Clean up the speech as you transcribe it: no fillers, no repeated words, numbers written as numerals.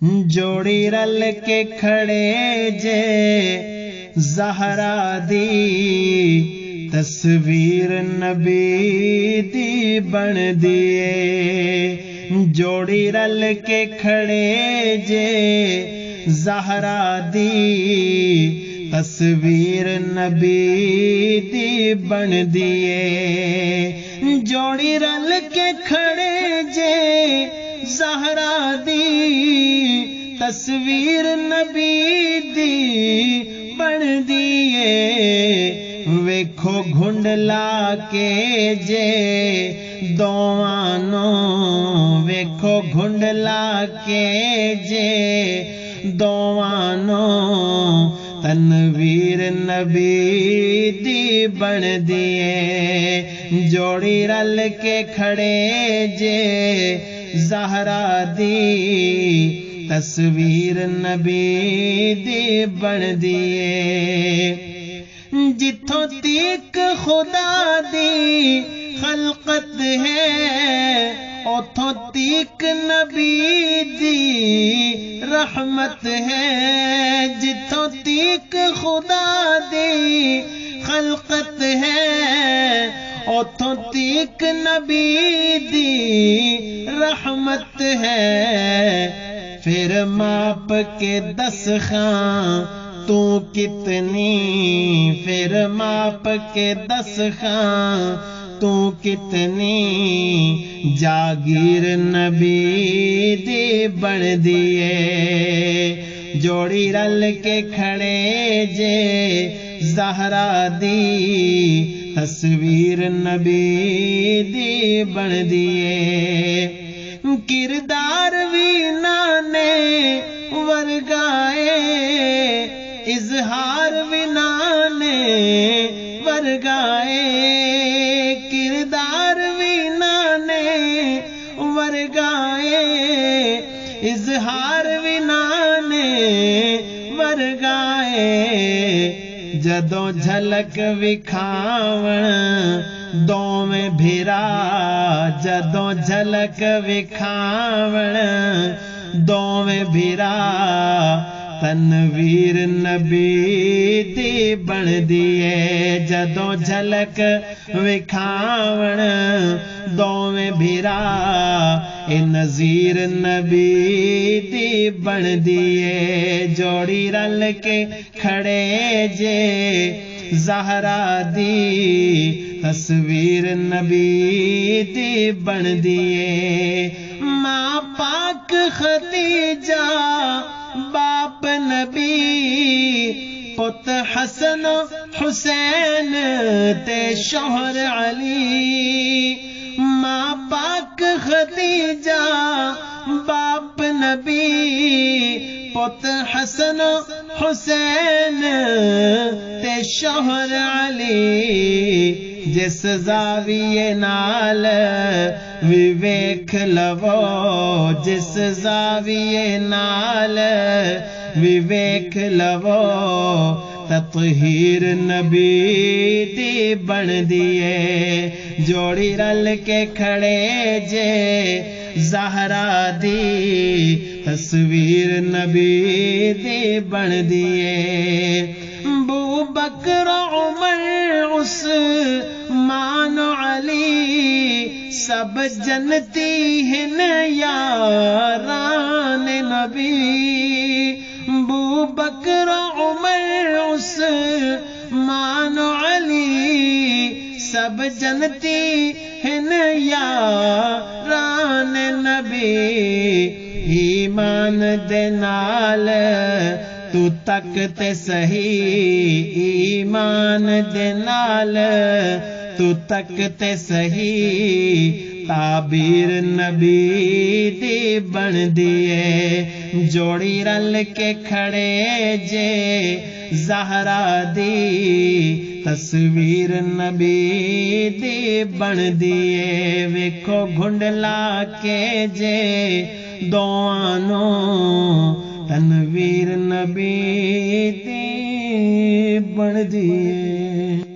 जोड़ी रल के खड़े जे ज़हरा दी तस्वीर नबी दी बन दिए। जोड़ी रल के खड़े जे ज़हरा दी तस्वीर नबी दी बन दिए। जोड़ी रल के खड़े जे ज़हरा दी तस्वीर नबी दी बन दिए। वेखो घुंडला के जे दोवानो, वेखो घुंडला के जे दोवानो तनवीर नबी दी बन दिए। जोड़ी रल के खड़े जे ज़हरा दी तस्वीर नबी दी बन दिए। जिथों तीक खुदा दी खलकत है उथों तीक नबी दी रहमत है। जिथों तीक खुदा दी खलकत है उथों तीक नबी दी रहमत है। फिर माप के दस खां तू कितनी, फिर माप के दस खां तू कितनी जागीर नबी दी बन दिए। जोड़ी रल के खड़े जे ज़हरा दी तस्वीर नबी दी बन दिए। किरदार भी नाने वर्गाए इजहार भी नाने वर्गाए। किरदार भी नाने वर्गाए इजहार भी नाने वर्गाए। जदों झलक विखावण दोवें भिरा, जदों झलक विखावण दोवें भिरा तनवीर नबी दी बन दिए। जदों झलक विखावण दोवें भिरा ए नज़ीर नबी दी बन दिए। जोड़ी रल के खड़े जे ज़हरा दी तस्वीर नबी दी बन दिए। माँ पाक खदीजा बाप नबी पुत हसन हुसैन ते शोहर अली। माँ पाक खदीजा बाप नबी पुत हसन हुसैन ते शोहर अली। जिस ज़ाविये नाल विवेक लवो, जिस ज़ाविये नाल विवेक लवो तत्हीर नबी दी बन दिए। जोड़ी रल के खड़े जे ज़हरा दी तस्वीर नबी दी बन दिए। बू बकर उमर उस्मान अली सब जनती हिन यारान नबी। बू बकर उमर उस्मान अली सब जनती हिन यारान नबी। ईमान दे नाल तू तक ते सही, ईमान दे नाल तू तक ते सही ताबीर नबी दी बन दिए। जोड़ी रल के खड़े जे ज़हरा दी तस्वीर नबी दी बन दिए। वेखो घुंडला के जे दोआनो तनवीर नबी दी बन दिए।